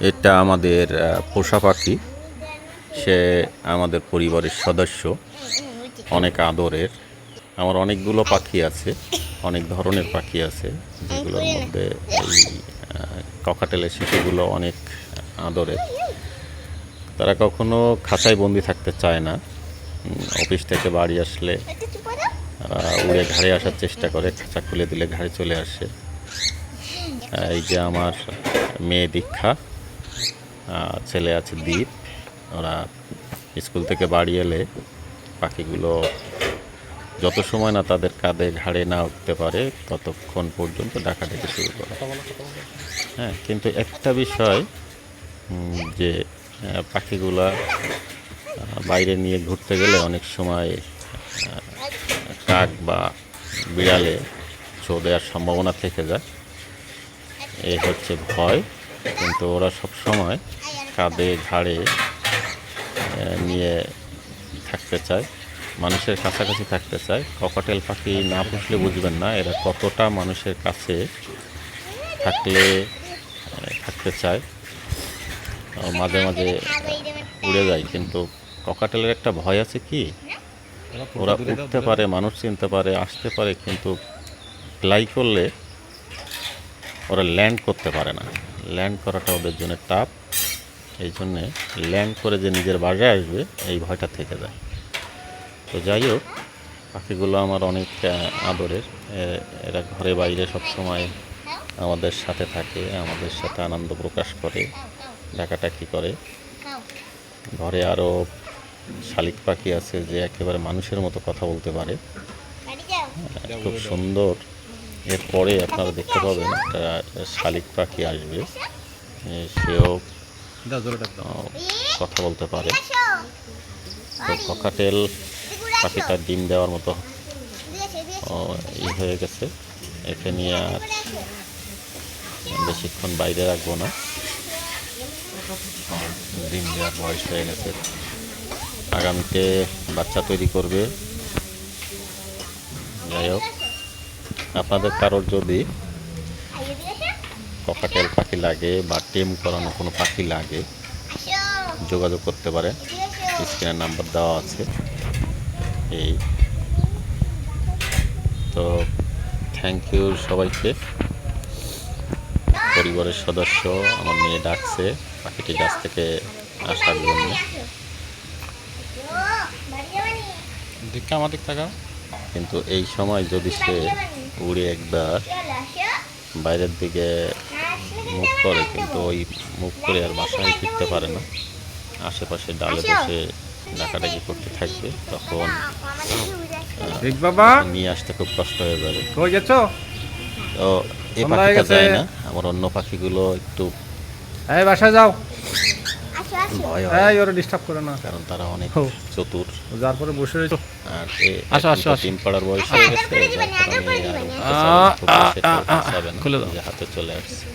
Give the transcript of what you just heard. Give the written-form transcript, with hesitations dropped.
এটা আমাদের পোষা পাখি। সে আমাদের পরিবারের সদস্য, অনেক আদরের। আমার অনেকগুলো পাখি আছে, অনেক ধরনের পাখি আছে, যেগুলোর মধ্যে এই ককাটেলের শিশুগুলো অনেক আদরের। তারা কখনো খাঁচায় বন্দি থাকতে চায় না। অফিস থেকে বাড়ি আসলে উড়ে ঘাড়ে আসার চেষ্টা করে, খাঁচা খুলে দিলে ঘাড়ে চলে আসে। এই যে আমার মেয়ে দীক্ষা, ছেলে আছে দ্বীপ। ওরা স্কুল থেকে বাড়ি এলে পাখিগুলো যত সময় না তাদের কাঁধে ঘাড়ে না উঠতে পারে ততক্ষণ পর্যন্ত ডাকাডাকি শুরু করে। হ্যাঁ, কিন্তু একটা বিষয় যে পাখিগুলা বাইরে নিয়ে ঘুরতে গেলে অনেক সময় কাক বা বিড়ালে ছো দেওয়ার সম্ভাবনা থেকে যায়। এই হচ্ছে ভয়। কিন্তু ওরা সব সময় কাঁধে ঘাড়ে নিয়ে থাকতে চায়, মানুষের কাছাকাছি থাকতে চায়। ককাটেল পাখি না পুষলে বুঝবেন না এরা কতটা মানুষের কাছে থাকতে চায়। মাঝে মাঝে উড়ে যায়, কিন্তু ককাটেলের একটা ভয় আছে কি, ওরা উঠতে পারে, মানুষ চিনতে পারে, আসতে পারে, কিন্তু ফ্লাই করলে ওরা ল্যান্ড করতে পারে না। ল্যান্ড করাটা ওদের জন্য টাফ। এই জন্যে ল্যান্ড করে যে নিজের বাসায় আসবে এই ভয়টা থেকে যায়। তো যাই হোক, পাখিগুলো আমার অনেক আদরের। এরা ঘরে বাইরে সবসময় আমাদের সাথে থাকে, আমাদের সাথে আনন্দ প্রকাশ করে, ডাকাডাকি করে। ঘরে আরও শালিক পাখি আছে যে একেবারে মানুষের মতো কথা বলতে পারে, খুব সুন্দর। এরপরে আপনারা দেখতে পাবেন একটা শালিক পাখি আসবে, সেও কথা বলতে পারে। তো ককাটেল পাখিটা ডিম দেওয়ার মতো হয়ে গেছে। একে নিয়ে আর বেশিক্ষণ বাইরে রাখবো না, ডিম দেওয়ার বয়স হয়ে গেছে। আগামীতে বাচ্চা তৈরি করবে। যাই হোক, আপনাদের কারোর যদি ককাটেল পাখি লাগে বা টেম করানো কোনো পাখি লাগে যোগাযোগ করতে পারেন, স্ক্রিনের নাম্বার দেওয়া আছে। এই তো, থ্যাংক ইউ সবাইকে। পরিবারের সদস্য আমার মেয়ে ডাকছে পাখিটি গাছ থেকে আসার জন্য। দীক্ষা আমাদের তাকাও। কিন্তু এই সময় যদি সে উড়ে একবার বাইরের দিকে মুখ করে, কিন্তু ওই মুখ করে আর বাসায় ফিরতে পারে না, আশেপাশে ডালে বসে ডাকাডাকি করতে থাকবে, তখন নিয়ে আসতে খুব কষ্ট হয়ে যাবে। তো এই পাখিটা যায় না, আমার অন্য পাখিগুলো একটু বাসায় যাও, ভয় হয়, ওরা ডিস্টার্ব করে না, কারণ তারা অনেক চতুর। যার পরে বসে রয়েছে। আর ডিম পাড়ার বয়স হয়ে গেছে, যার কারণে হাতে চলে আসছে।